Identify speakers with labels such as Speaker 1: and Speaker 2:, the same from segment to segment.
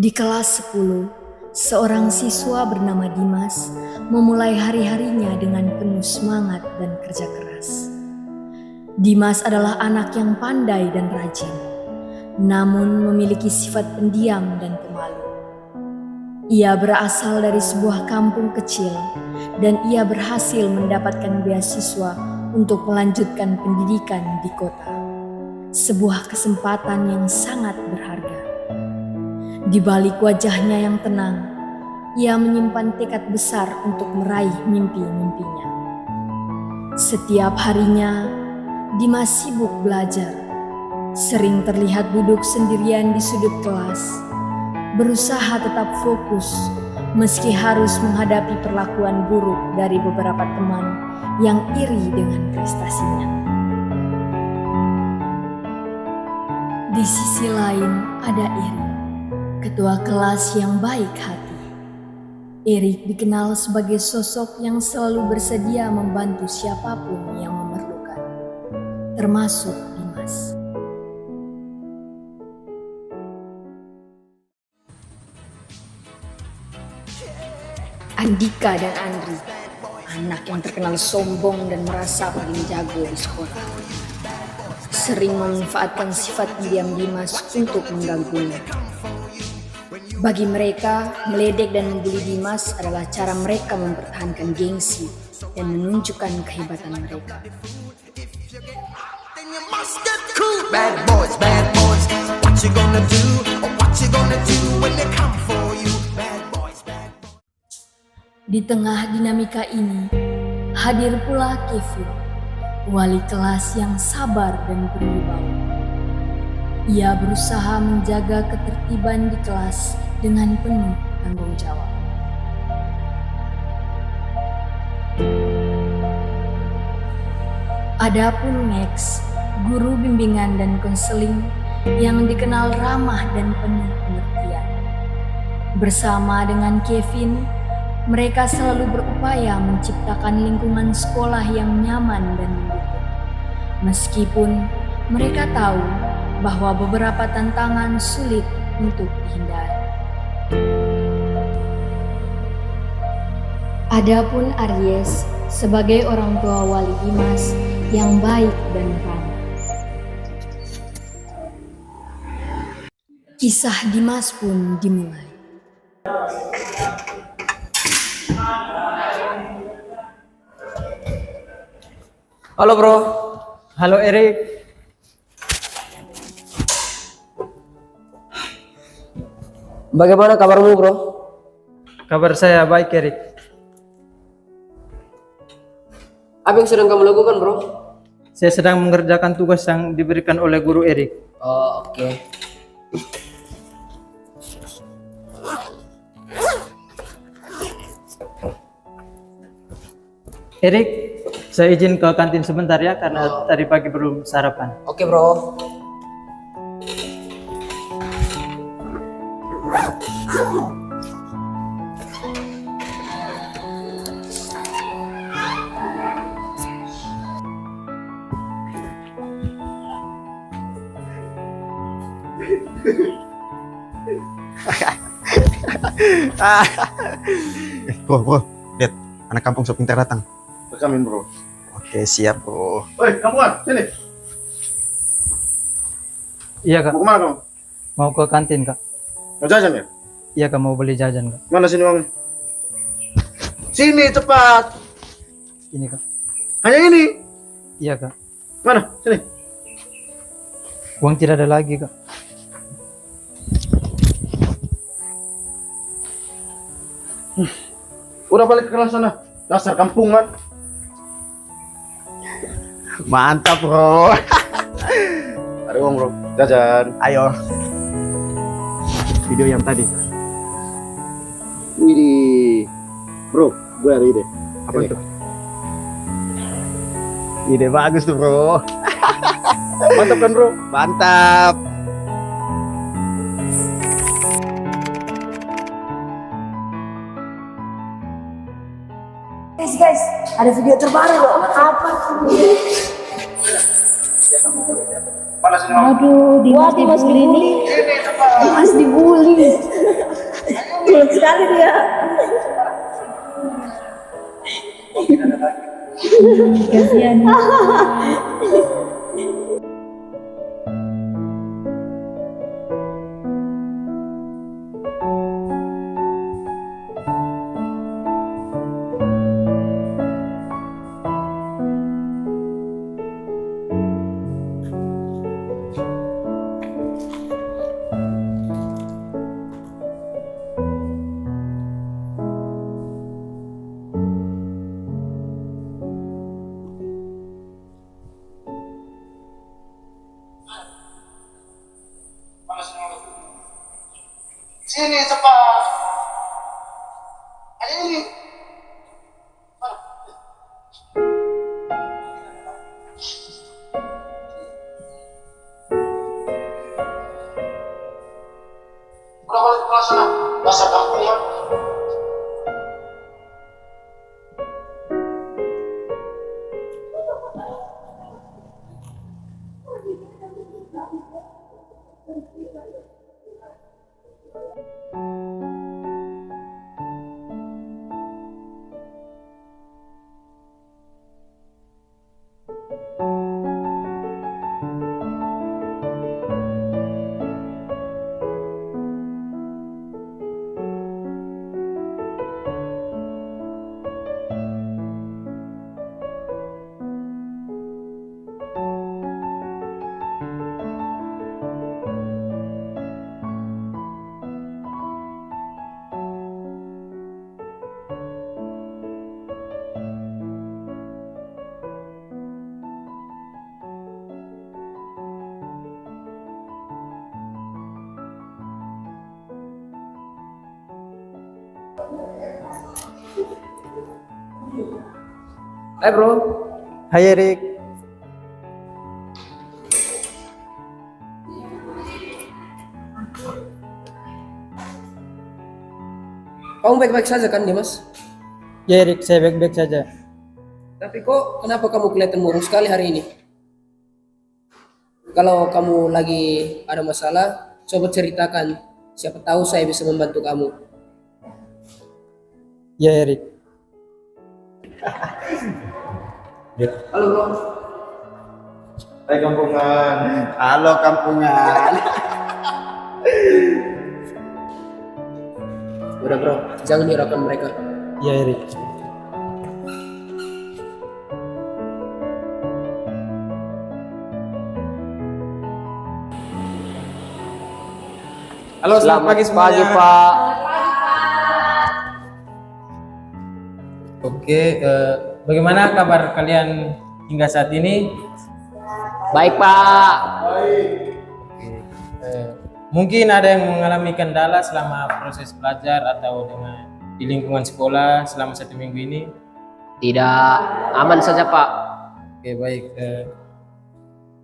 Speaker 1: Di kelas 10, seorang siswa bernama Dimas memulai hari-harinya dengan penuh semangat dan kerja keras. Dimas adalah anak yang pandai dan rajin, namun memiliki sifat pendiam dan pemalu. Ia berasal dari sebuah kampung kecil dan ia berhasil mendapatkan beasiswa untuk melanjutkan pendidikan di kota. Sebuah kesempatan yang sangat berharga. Di balik wajahnya yang tenang, ia menyimpan tekad besar untuk meraih mimpi-mimpinya. Setiap harinya, Dimas sibuk belajar. Sering terlihat duduk sendirian di sudut kelas, berusaha tetap fokus meski harus menghadapi perlakuan buruk dari beberapa teman yang iri dengan prestasinya. Di sisi lain ada Erik, ketua kelas yang baik hati. Erik dikenal sebagai sosok yang selalu bersedia membantu siapapun yang memerlukan, termasuk Dimas. Andika dan Andri, anak yang terkenal sombong dan merasa paling jago di sekolah, sering memanfaatkan sifat pendiam Dimas untuk mengganggunya. Bagi mereka, meledek dan membuli Dimas adalah cara mereka mempertahankan gengsi dan menunjukkan kehebatan mereka.
Speaker 2: Bad boys, what you gonna do? What you gonna do when they come for you? Bad boys.
Speaker 1: Di tengah dinamika ini, hadir pula Kevin, wali kelas yang sabar dan berwibawa. Ia berusaha menjaga ketertiban di kelas dengan penuh tanggung jawab. Adapun Max, guru bimbingan dan konseling yang dikenal ramah dan penuh pengertian. Bersama dengan Kevin, mereka selalu berupaya menciptakan lingkungan sekolah yang nyaman dan mendukung. Meskipun mereka tahu bahwa beberapa tantangan sulit untuk dihindari. Adapun Aries sebagai orang tua wali Dimas yang baik dan ramah. Kisah Dimas pun dimulai.
Speaker 3: Halo bro, halo Erik. Bagaimana kabarmu bro?
Speaker 4: Kabar saya baik, Erik.
Speaker 3: Apa yang sedang kamu lakukan bro?
Speaker 4: Saya sedang mengerjakan tugas yang diberikan oleh guru Erik.
Speaker 3: Oh oke.
Speaker 4: Erik, saya izin ke kantin sebentar ya karena tadi pagi belum sarapan.
Speaker 3: Oke bro.
Speaker 5: Bro, lihat anak kampung sok pintar datang.
Speaker 6: Rekamin bro.
Speaker 5: Oke, siap bro.
Speaker 6: Woi, kamu kan sini.
Speaker 4: Iya kak,
Speaker 6: Mau kemana kamu?
Speaker 4: mau ke kantin kak.
Speaker 6: Mau jajan ya?
Speaker 4: Iya kak, mau beli jajan kak.
Speaker 6: Mana sini uangnya? Sini cepat.
Speaker 4: Ini kak.
Speaker 6: Hanya ini.
Speaker 4: Iya kak.
Speaker 6: Mana? Sini.
Speaker 4: Uang tidak ada lagi kak.
Speaker 6: Udah balik ke kelas sana. Dasar kampungan.
Speaker 5: Mantap bro.
Speaker 6: Ada uang bro. Jajan.
Speaker 5: Ayo. Video yang tadi.
Speaker 6: Widih. Bro, gue ada ide.
Speaker 5: Apa
Speaker 6: Ini.
Speaker 5: tuh? Ide bagus tuh bro.
Speaker 6: Mantap kan bro?
Speaker 5: Mantap.
Speaker 1: Guys, ada video terbaru loh. Apa?
Speaker 7: Aduh, Dimas dibully.
Speaker 6: Sini cepat.
Speaker 7: Dimas dibully. Culun sekali dia. Kasihan.
Speaker 6: Sini cepat. Ayo ini. Udah balik kelas sana. Dasar kampung ya.
Speaker 3: Hai bro.
Speaker 4: Hai Erik.
Speaker 3: Kamu baik-baik saja kan Dimas?
Speaker 4: Ya Erik, saya baik-baik saja.
Speaker 3: Tapi kok kenapa kamu kelihatan murung sekali hari ini? Kalau kamu lagi ada masalah, coba ceritakan. Siapa tahu saya bisa membantu kamu.
Speaker 4: Ya Erik.
Speaker 3: Halo bro.
Speaker 5: Hai kampungan. Halo kampungan.
Speaker 3: Udah bro, jangan hiraukan mereka.
Speaker 4: Ya Erik. Halo, selamat pagi semuanya.
Speaker 3: Pak.
Speaker 4: Oke, bagaimana kabar kalian hingga saat ini?
Speaker 3: Baik Pak.
Speaker 4: Mungkin ada yang mengalami kendala selama proses belajar atau dengan di lingkungan sekolah selama 1 minggu ini.
Speaker 3: Tidak, aman saja Pak.
Speaker 4: Oke, baik.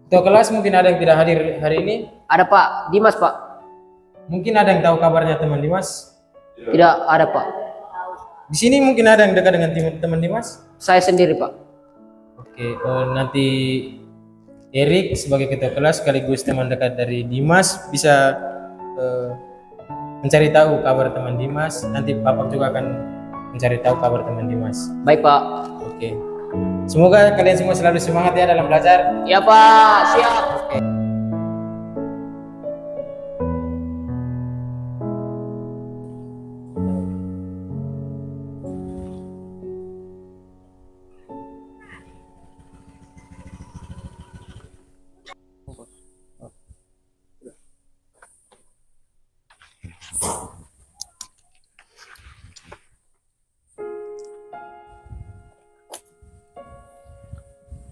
Speaker 4: Ketua kelas mungkin ada yang tidak hadir hari ini.
Speaker 3: Ada Pak, Dimas Pak.
Speaker 4: Mungkin ada yang tahu kabarnya teman Dimas.
Speaker 3: Tidak ada Pak.
Speaker 4: Di sini mungkin ada yang dekat dengan teman Dimas.
Speaker 3: Saya sendiri Pak.
Speaker 4: Oke, nanti Erik sebagai ketua kelas sekaligus teman dekat dari Dimas bisa mencari tahu kabar teman Dimas. Nanti Bapak juga akan mencari tahu kabar teman Dimas.
Speaker 3: Baik Pak.
Speaker 4: Oke. Semoga kalian semua selalu semangat ya dalam belajar.
Speaker 3: Ya Pak, siap.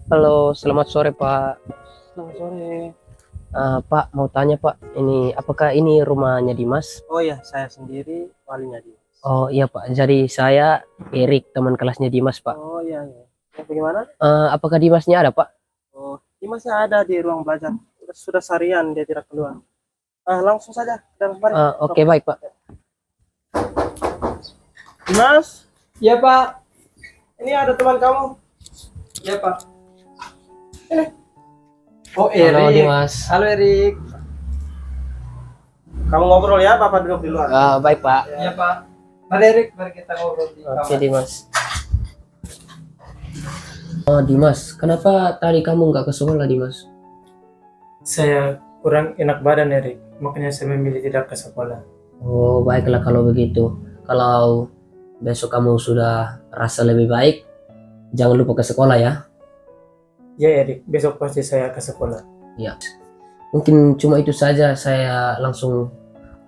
Speaker 3: Halo, selamat sore Pak.
Speaker 4: Selamat sore.
Speaker 3: Pak, mau tanya Pak, ini apakah ini rumahnya Dimas?
Speaker 4: Oh ya, saya sendiri walinya Dimas.
Speaker 3: Oh iya Pak, jadi saya Erik, teman kelasnya Dimas Pak.
Speaker 4: Oh iya, iya. Bagaimana?
Speaker 3: Apakah Dimasnya ada Pak?
Speaker 4: Oh, Dimasnya ada di ruang belajar. Sudah seharian dia tidak keluar. Langsung saja ke dalam mari.
Speaker 3: Oke, baik Pak.
Speaker 4: Dimas? Iya Pak. Ini ada teman kamu. Iya Pak.
Speaker 5: Oh,
Speaker 3: Halo
Speaker 5: Erik.
Speaker 3: Dimas.
Speaker 5: Halo, Erik. Kamu ngobrol ya, Bapak duduk di luar.
Speaker 3: Baik Pak.
Speaker 5: Iya, Pak. Mari, Erik, mari kita ngobrol di
Speaker 3: Oke
Speaker 5: kamar.
Speaker 3: Dimas. Oh Dimas, kenapa tadi kamu nggak ke sekolah Dimas?
Speaker 4: Saya kurang enak badan Erik, makanya saya memilih tidak ke sekolah.
Speaker 3: Oh baiklah kalau begitu. Kalau besok kamu sudah rasa lebih baik, jangan lupa ke sekolah ya.
Speaker 4: Ya Erik, besok pasti saya ke sekolah.
Speaker 3: Ya. Mungkin cuma itu saja, saya langsung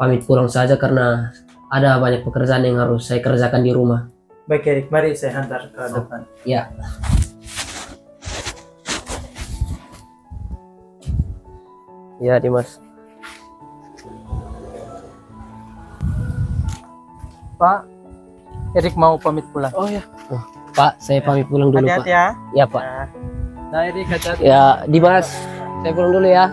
Speaker 3: pamit pulang saja karena ada banyak pekerjaan yang harus saya kerjakan di rumah.
Speaker 4: Baik Erik, mari saya hantar ke depan.
Speaker 3: Ya. Ya Dimas.
Speaker 4: Pak, Erik mau pamit pulang.
Speaker 5: Oh ya.
Speaker 3: Pak, saya pamit pulang dulu Pak.
Speaker 4: Hati-hati ya.
Speaker 3: Ya Pak.
Speaker 4: Nah Erik, hati-hati.
Speaker 3: Ya Dimas, saya pulang dulu ya.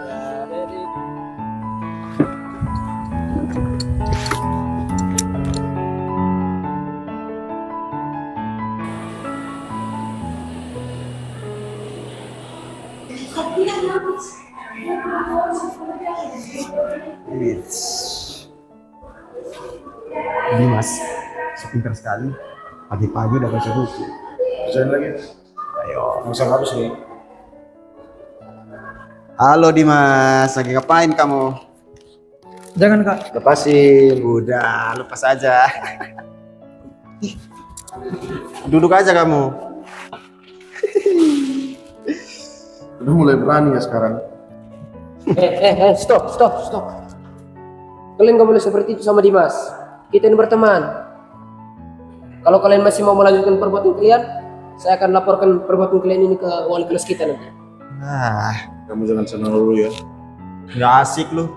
Speaker 5: Dimas, sepintar sekali. Pagi-pagi udah baca buku.
Speaker 6: Kerjain lagi.
Speaker 5: Ayo.
Speaker 6: Masa habis nih.
Speaker 5: Halo Dimas, lagi ngapain kamu?
Speaker 4: Jangan Kak.
Speaker 5: Lepasin. Udah, lepas aja. Duduk aja kamu.
Speaker 6: Udah mulai berani ya sekarang.
Speaker 3: Stop. Kalian gak boleh seperti itu sama Dimas. Kita ini berteman. Kalau kalian masih mau melanjutkan perbuatan kalian, saya akan laporkan perbuatan kalian ini ke wali kelas kita nanti.
Speaker 6: Kamu jangan senang dulu ya.
Speaker 5: Nggak asik lu.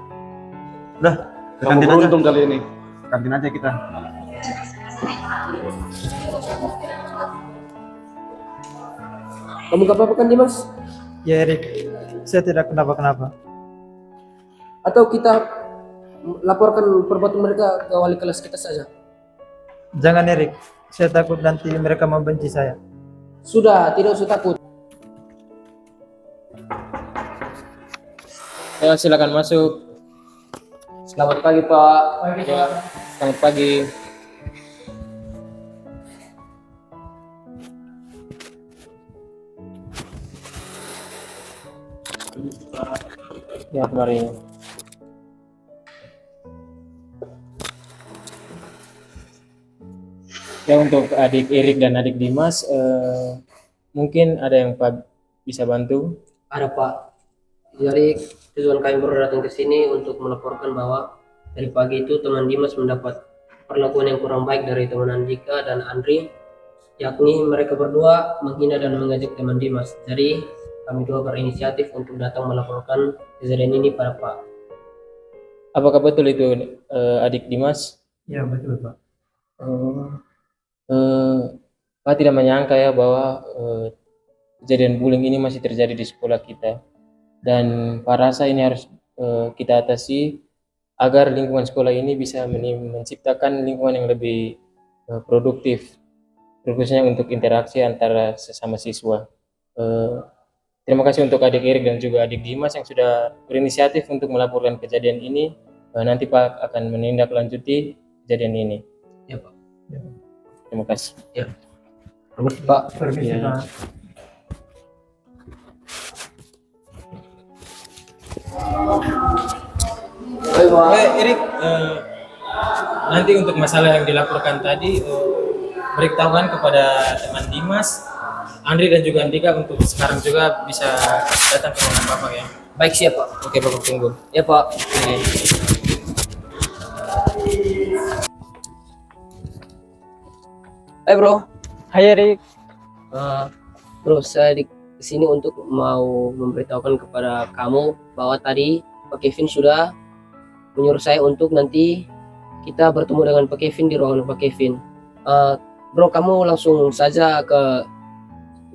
Speaker 5: Udah, ke
Speaker 6: Kamu
Speaker 5: kantin aja.
Speaker 6: beruntung kali ini.
Speaker 5: Kantin aja kita.
Speaker 3: Kamu gak apa-apa kan Dimas?
Speaker 4: Ya Erik, saya tidak kenapa-kenapa.
Speaker 3: Atau kita laporkan perbuatan mereka ke wali kelas kita saja?
Speaker 4: Jangan Erik, saya takut nanti mereka membenci saya.
Speaker 3: Sudah, tidak usah takut. Ya, silakan masuk. Selamat pagi Pak. Ya, selamat pagi. Ya, mari. Ya, untuk adik Erik dan adik Dimas, mungkin ada yang Pak bisa bantu? Ada Pak. Jadi tujuan kami baru datang ke sini untuk melaporkan bahwa dari pagi itu teman Dimas mendapat perlakuan yang kurang baik dari teman Andika dan Andri, yakni mereka berdua menghina dan mengejek teman Dimas. Jadi kami dua berinisiatif untuk datang melaporkan kejadian ini pada Pak. Apakah betul itu adik Dimas?
Speaker 4: Ya betul Pak.
Speaker 3: Pak tidak menyangka ya bahwa kejadian bullying ini masih terjadi di sekolah kita, dan Pak rasa ini harus kita atasi agar lingkungan sekolah ini bisa menciptakan lingkungan yang lebih produktif, khususnya untuk interaksi antara sesama siswa. Terima kasih untuk adik Erik dan juga adik Dimas yang sudah berinisiatif untuk melaporkan kejadian ini. Nanti Pak akan menindaklanjuti kejadian ini. Ya Pak. Ya. Terima kasih. Ya. Permisi Pak.
Speaker 4: Permisi
Speaker 3: Ya.
Speaker 4: Pak.
Speaker 3: Erik, nanti untuk masalah yang dilaporkan tadi, beritahukan kepada teman Dimas, Andri dan juga Andika untuk sekarang juga bisa datang ke ruangan Bapak ya. Baik, siap Pak. Oke, Bapak tunggu. Ya Pak. Oke. Hai bro.
Speaker 4: Hai Erik.
Speaker 3: Bro, saya di sini untuk mau memberitahukan kepada kamu bahwa tadi Pak Kevin sudah menyuruh saya untuk nanti kita bertemu dengan Pak Kevin di ruangan Pak Kevin. Bro, kamu langsung saja ke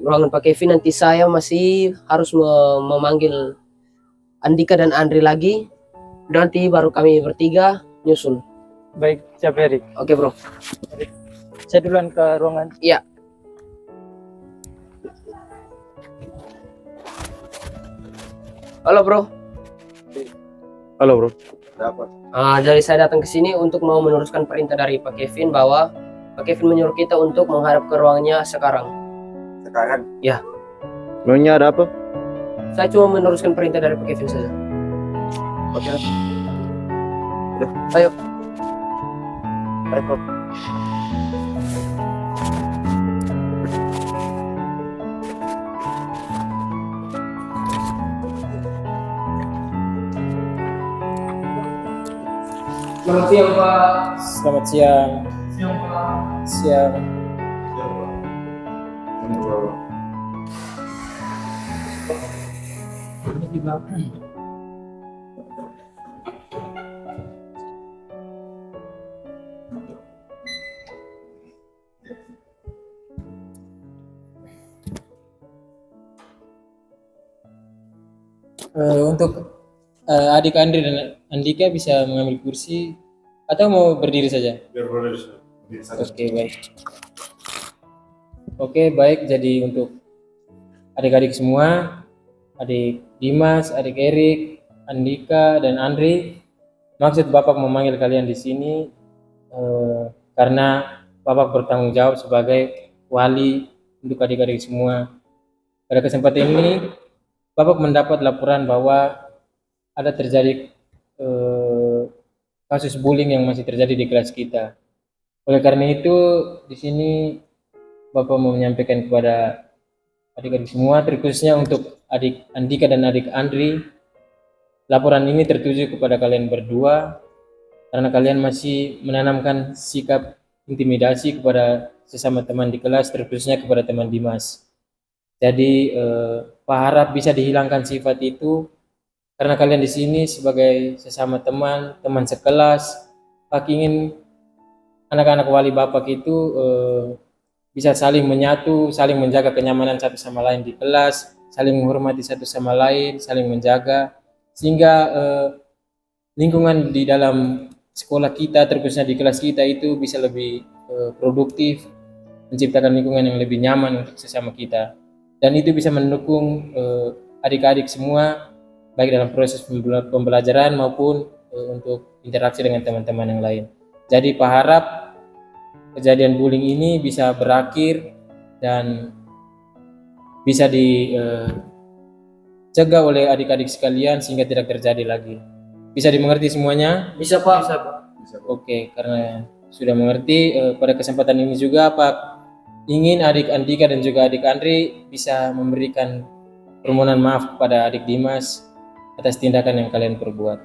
Speaker 3: ruangan Pak Kevin. Nanti saya masih harus memanggil Andika dan Andri lagi. Nanti baru kami bertiga nyusul.
Speaker 4: Baik, siap Erik.
Speaker 3: Oke bro.
Speaker 4: Saya duluan ke ruangan.
Speaker 3: Iya.
Speaker 8: Halo bro.
Speaker 5: Halo bro. Ada apa?
Speaker 8: Jadi saya datang ke sini untuk mau meneruskan perintah dari Pak Kevin bahwa Pak Kevin menyuruh kita untuk menghadap ke ruangnya sekarang.
Speaker 5: Sekarang?
Speaker 8: Ya.
Speaker 5: Memangnya ada apa?
Speaker 8: Saya cuma meneruskan perintah dari Pak Kevin saja.
Speaker 5: Oke.
Speaker 8: Ayo.
Speaker 5: Baik bro.
Speaker 8: Selamat siang Pak.
Speaker 4: Selamat siang. Siang. Untuk adik Andri dan Andika bisa mengambil kursi atau mau berdiri saja? Oke, baik. Oke, baik. Jadi untuk adik-adik semua, adik Dimas, adik Erik, Andika, dan Andri, maksud Bapak memanggil kalian di sini karena Bapak bertanggung jawab sebagai wali untuk adik-adik semua. Pada kesempatan ini, Bapak mendapat laporan bahwa ada terjadi kasus bullying yang masih terjadi di kelas kita. Oleh karena itu, di sini Bapak mau menyampaikan kepada adik-adik semua, terkhususnya untuk adik Andika dan adik Andri, laporan ini tertuju kepada kalian berdua karena kalian masih menanamkan sikap intimidasi kepada sesama teman di kelas, terkhususnya kepada teman Dimas. Jadi Pak harap bisa dihilangkan sifat itu karena kalian di sini sebagai sesama teman sekelas. Pak ingin anak-anak wali Bapak itu bisa saling menyatu, saling menjaga kenyamanan satu sama lain di kelas, saling menghormati satu sama lain, saling menjaga, sehingga lingkungan di dalam sekolah kita, terkhususnya di kelas kita itu bisa lebih produktif, menciptakan lingkungan yang lebih nyaman untuk sesama kita. Dan itu bisa mendukung adik-adik semua, baik dalam proses pembelajaran maupun untuk interaksi dengan teman-teman yang lain. Jadi Pak harap kejadian bullying ini bisa berakhir dan bisa dicegah oleh adik-adik sekalian sehingga tidak terjadi lagi. Bisa dimengerti semuanya?
Speaker 8: Bisa Pak. Bisa Pak.
Speaker 4: Oke, karena sudah mengerti, pada kesempatan ini juga Pak ingin adik Andika dan juga adik Andri bisa memberikan permohonan maaf kepada adik Dimas atas tindakan yang kalian perbuat.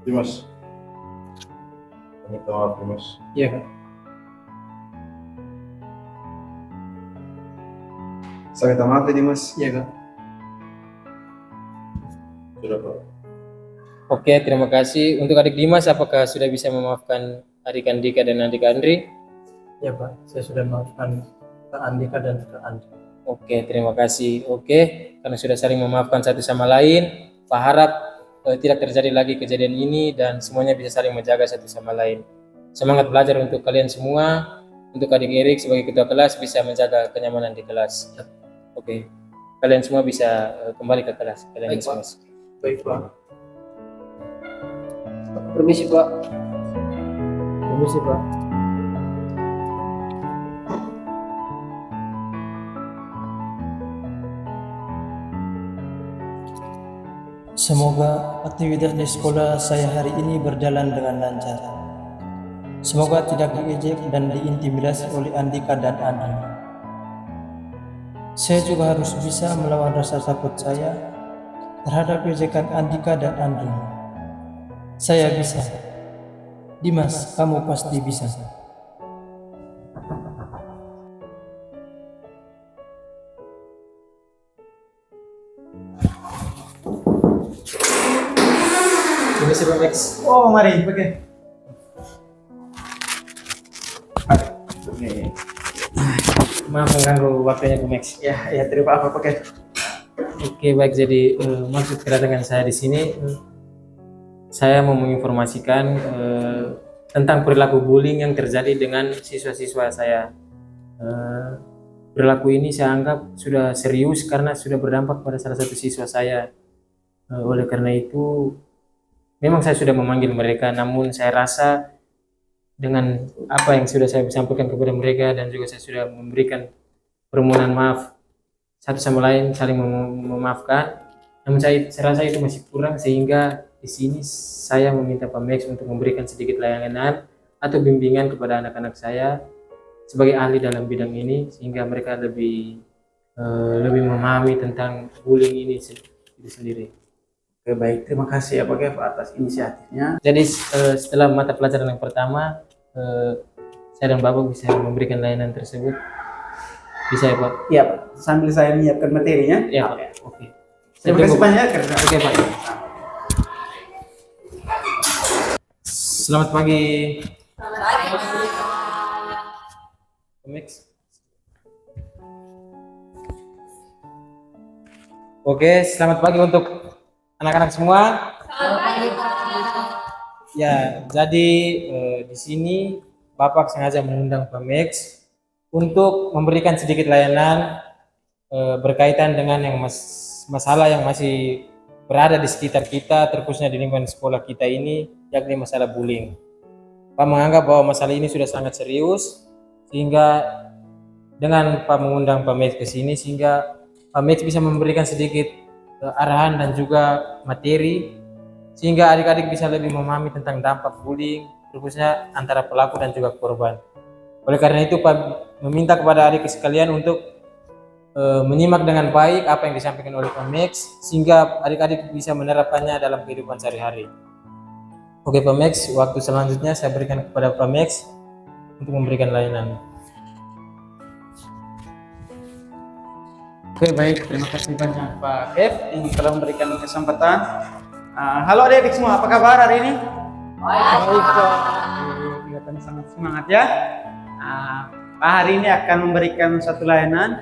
Speaker 5: Dimas. Minta maaf Dimas.
Speaker 4: Iya, Kak.
Speaker 5: Saya minta maaf ya Dimas.
Speaker 4: Iya, Kak.
Speaker 5: Sudah Pak.
Speaker 4: Oke, terima kasih. Untuk adik Dimas, apakah sudah bisa memaafkan adik Andika dan adik Andri?
Speaker 9: Ya Pak, saya sudah memaafkan ke Andika dan ke Andri.
Speaker 4: Oke, terima kasih. Oke, karena sudah saling memaafkan satu sama lain, Pak harap tidak terjadi lagi kejadian ini dan semuanya bisa saling menjaga satu sama lain. Semangat belajar untuk kalian semua. Untuk adik Erik sebagai ketua kelas bisa menjaga kenyamanan di kelas. Oke, kalian semua bisa kembali ke kelas. Kalian
Speaker 8: Baik,
Speaker 4: semua.
Speaker 9: Baik Pak.
Speaker 8: Permisi Pak.
Speaker 9: Permisi Pak. Semoga aktivitas di sekolah saya hari ini berjalan dengan lancar. Semoga tidak diejek dan diintimidasi oleh Andika dan Andri. Saya juga harus bisa melawan rasa takut saya terhadap ejekan Andika dan Andri. Saya bisa. Dimas, kamu pasti bisa.
Speaker 4: Permisi Pak Max.
Speaker 9: Oh, mari, oke.
Speaker 4: Maaf mengganggu waktunya Bu Max.
Speaker 9: Ya, terima apa pakai.
Speaker 4: Oke, baik. Jadi maksud kedatangan saya di sini, saya mau menginformasikan tentang perilaku bullying yang terjadi dengan siswa-siswa saya.
Speaker 3: perilaku ini saya anggap sudah serius karena sudah berdampak pada salah satu siswa saya. Oleh karena itu, memang saya sudah memanggil mereka, namun saya rasa dengan apa yang sudah saya sampaikan kepada mereka dan juga saya sudah memberikan permohonan maaf satu sama lain, saling memaafkan. Namun saya rasa itu masih kurang, sehingga di sini saya meminta Pak Max untuk memberikan sedikit layanan atau bimbingan kepada anak-anak saya sebagai ahli dalam bidang ini, sehingga mereka lebih memahami tentang bullying ini itu sendiri.
Speaker 6: Oke, baik, terima kasih ya Pak Kev atas inisiatifnya.
Speaker 3: Jadi setelah mata pelajaran yang pertama, saya dan Bapak bisa memberikan layanan tersebut. Bisa ya Pak?
Speaker 6: Iya Pak, sambil saya menyiapkan materinya.
Speaker 3: Ya Pak. Oke.
Speaker 6: Terima kasih banyak.
Speaker 3: Oke Pak. Selamat pagi. Mix. Oke, selamat pagi untuk anak-anak semua. Ya, jadi di sini Bapak sengaja mengundang Pak Max untuk memberikan sedikit layanan berkaitan dengan masalah yang masih berada di sekitar kita, terkhususnya di lingkungan sekolah kita ini, yakni masalah bullying. Pak menganggap bahwa masalah ini sudah sangat serius, sehingga dengan Pak mengundang Pak Max ke sini, sehingga Pak Max bisa memberikan sedikit arahan dan juga materi, sehingga adik-adik bisa lebih memahami tentang dampak bullying, khususnya antara pelaku dan juga korban. Oleh karena itu, Pak meminta kepada adik sekalian untuk menyimak dengan baik apa yang disampaikan oleh Pak Max, sehingga adik-adik bisa menerapkannya dalam kehidupan sehari-hari. Oke Pak Max, waktu selanjutnya saya berikan kepada Pak Max untuk memberikan layanan.
Speaker 6: Oke, baik, terima kasih banyak Pak Kev yang telah memberikan kesempatan. Halo adik-adik semua, apa kabar hari ini? Baik Pak. Kelihatan sangat semangat ya. Pak hari ini akan memberikan satu layanan,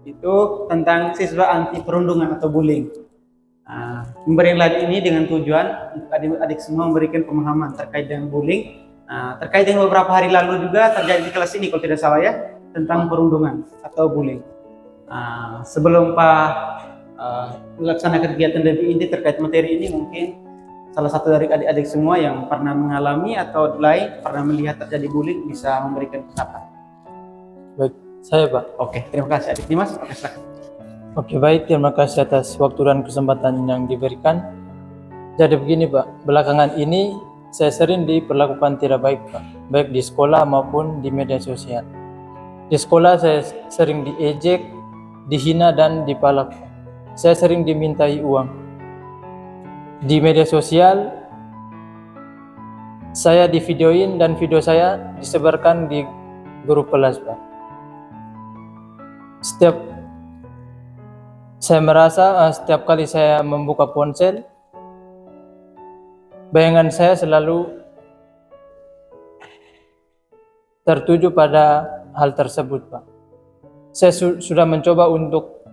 Speaker 6: itu tentang siswa anti perundungan atau bullying. Memberikan layanan ini dengan tujuan untuk adik-adik semua memberikan pemahaman terkait dengan bullying. Terkait dengan beberapa hari lalu juga terjadi di kelas ini kalau tidak salah ya, tentang perundungan atau bullying. Sebelum Pak melaksanakan kegiatan lebih inti terkait materi ini, mungkin salah satu dari adik-adik semua yang pernah mengalami atau lain pernah melihat terjadi bullying bisa memberikan pendapat.
Speaker 9: Baik, saya Pak.
Speaker 6: Oke, terima kasih adik Dimas. Oke, silakan.
Speaker 9: Oke, baik, terima kasih atas waktu dan kesempatan yang diberikan. Jadi begini Pak, belakangan ini saya sering diperlakukan tidak baik Pak, baik di sekolah maupun di media sosial. Di sekolah saya sering diejek, dihina dan dipalak. Saya sering dimintai uang. Di media sosial saya divideoin dan video saya disebarkan di grup kelas Pak. Saya merasa setiap kali saya membuka ponsel, bayangan saya selalu tertuju pada hal tersebut Pak. Saya sudah mencoba untuk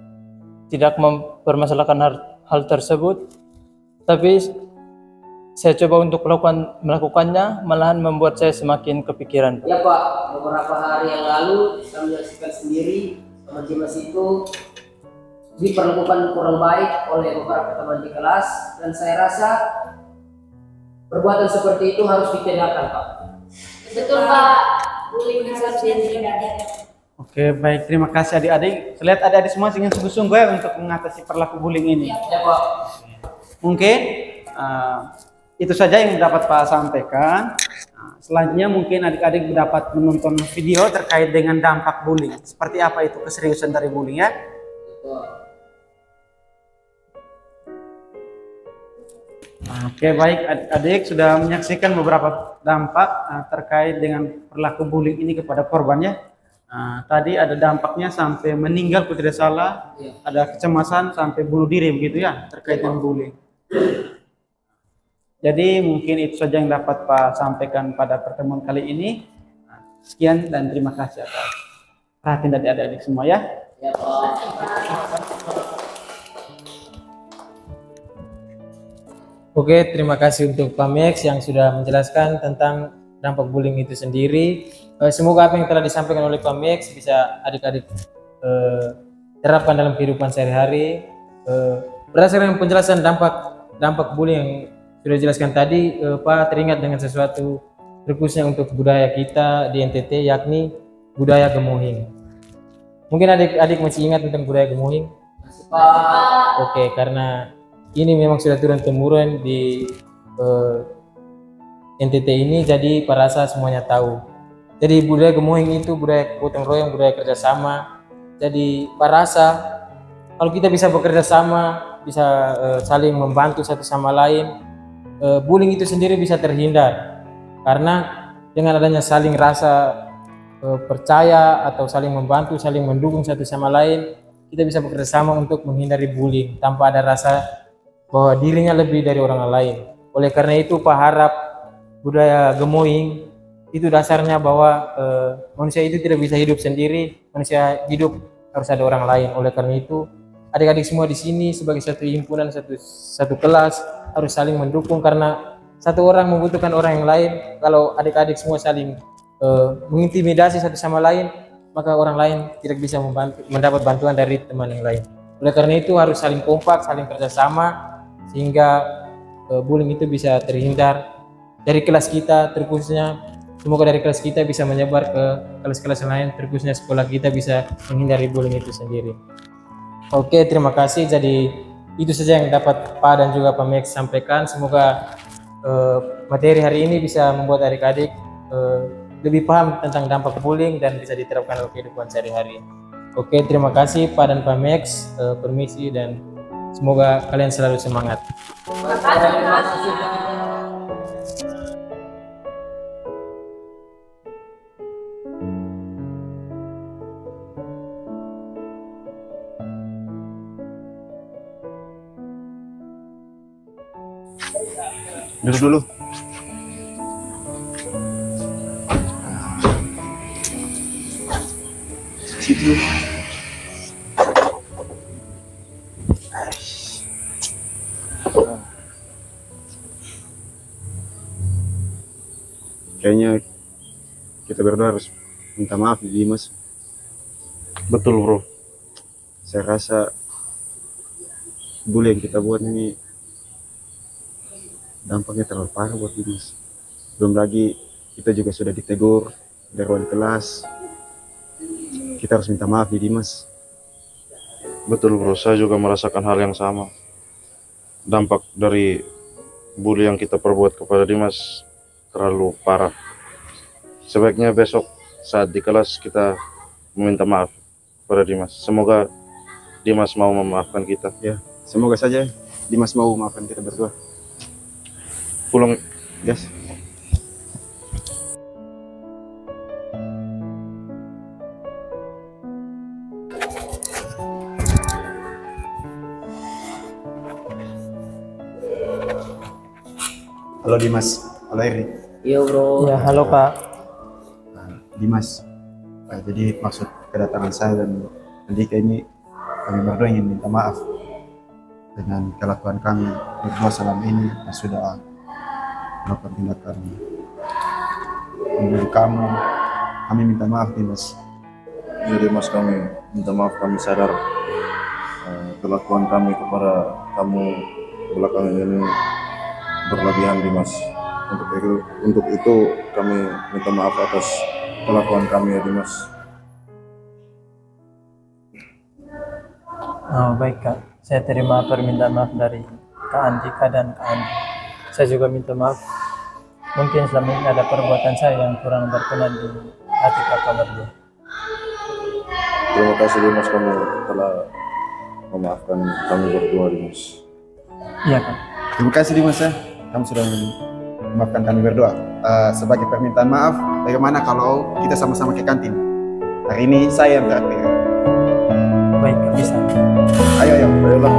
Speaker 9: tidak mempermasalahkan hal tersebut, tapi saya coba untuk melakukannya, malahan membuat saya semakin kepikiran Pak.
Speaker 8: Ya Pak, beberapa hari yang lalu saya menyaksikan sendiri teman Dimas itu diperlakukan kurang baik oleh beberapa teman di kelas, dan saya rasa perbuatan seperti itu harus ditindakan Pak.
Speaker 1: Betul Pak, bullying harus dihindari.
Speaker 6: Oke, baik, terima kasih adik-adik. Saya lihat adik-adik semua ingin sungguh-sungguh ya untuk mengatasi perilaku bullying ini.
Speaker 8: Ya Pak.
Speaker 6: Mungkin itu saja yang dapat Pak sampaikan. Selanjutnya mungkin adik-adik dapat menonton video terkait dengan dampak bullying. Seperti apa itu keseriusan dari bullying ya. Oke, baik adik-adik sudah menyaksikan beberapa dampak terkait dengan perilaku bullying ini kepada korbannya. Tadi ada dampaknya sampai meninggal kalau tidak salah, ada kecemasan sampai bunuh diri begitu ya terkait dengan bullying. Jadi mungkin itu saja yang dapat Pak sampaikan pada pertemuan kali ini. Sekian dan terima kasih atas perhatian dari adik-adik semua ya.
Speaker 8: Ya Pak.
Speaker 3: Oke, terima kasih untuk Pak Max yang sudah menjelaskan tentang dampak bullying itu sendiri. Semoga apa yang telah disampaikan oleh Pak Max bisa adik-adik
Speaker 4: terapkan dalam kehidupan sehari-hari. Berdasarkan penjelasan dampak bullying yang sudah dijelaskan tadi, Pak teringat dengan sesuatu khususnya untuk budaya kita di NTT, yakni budaya gemuhing. Mungkin adik-adik masih ingat tentang budaya gemuhing? Oke, karena ini memang sudah turun-temurun di NTT ini, jadi para rasa semuanya tahu. Jadi budaya gemuhing itu budaya gotong royong, budaya kerjasama. Jadi para rasa kalau kita bisa bekerja sama, bisa saling membantu satu sama lain, bullying itu sendiri bisa terhindar. Karena dengan adanya saling rasa percaya atau saling membantu, saling mendukung satu sama lain, kita bisa bekerja sama untuk menghindari bullying tanpa ada rasa bahwa dirinya lebih dari orang lain. Oleh karena itu, Pak harap budaya gemuhing itu dasarnya bahwa manusia itu tidak bisa hidup sendiri, manusia hidup harus ada orang lain. Oleh karena itu, adik-adik semua di sini sebagai satu himpunan, satu kelas harus saling mendukung, karena satu orang membutuhkan orang yang lain. Kalau adik-adik semua saling mengintimidasi satu sama lain, maka orang lain tidak bisa mendapat bantuan dari teman yang lain. Oleh karena itu harus saling kompak, saling kerjasama, sehingga bullying itu bisa terhindar dari kelas kita terkhususnya. Semoga dari kelas kita bisa menyebar ke kelas-kelas lain, terkhususnya sekolah kita bisa menghindari bullying itu sendiri. Oke, terima kasih. Jadi itu saja yang dapat Pak dan juga Pak Max sampaikan. Semoga materi hari ini bisa membuat adik-adik lebih paham tentang dampak bullying dan bisa diterapkan dalam kehidupan sehari-hari. Oke, terima kasih Pak dan Pak Max. Permisi dan semoga kalian selalu semangat.
Speaker 5: Duduk dulu. Situ. Kayaknya kita berdua harus minta maaf di Dimas.
Speaker 10: Betul bro.
Speaker 5: Saya rasa bullying yang kita buat ini dampaknya terlalu parah buat Dimas. Belum lagi kita juga sudah ditegur dari wali kelas. Kita harus minta maaf di Dimas.
Speaker 10: Betul bro, saya juga merasakan hal yang sama. Dampak dari bully yang kita perbuat kepada Dimas terlalu parah. Sebaiknya besok saat di kelas kita meminta maaf pada Dimas. Semoga Dimas mau memaafkan kita.
Speaker 5: Ya, semoga saja Dimas mau memaafkan kita berdua.
Speaker 10: Pulang.
Speaker 5: Yes. Halo Dimas, halo Eri.
Speaker 8: Iya bro.
Speaker 9: Ya, halo Pak.
Speaker 5: Dimas, jadi maksud kedatangan saya dan Andika ini, kami berdua ingin minta maaf dengan kelakuan kami berdua selama ini yang sudah melakukan tindakan menjadi kamu. Kami minta maaf Dimas.
Speaker 10: Jadi Mas, kami minta maaf, kami sadar kelakuan kami kepada kamu belakangan ini berlebihan Dimas. Untuk itu kami minta maaf atas kelakuan kami ya Dimas.
Speaker 9: Oh, baik Kak, saya terima permintaan maaf dari Kak Andika dan Kak Andi. Saya juga minta maaf, mungkin selama ini ada perbuatan saya yang kurang berkenan di hati kakak berdua.
Speaker 10: Terima kasih Dimas, kamu telah memaafkan kami berdua Dimas.
Speaker 9: Iya Kak.
Speaker 5: Terima kasih Dimas ya, kamu sudah memaafkan kami berdua. Sebagai permintaan maaf, bagaimana kalau kita sama-sama ke kantin? Hari ini saya yang terakhir.
Speaker 9: Baik Kak, bisa.
Speaker 5: Ayo, ayolah.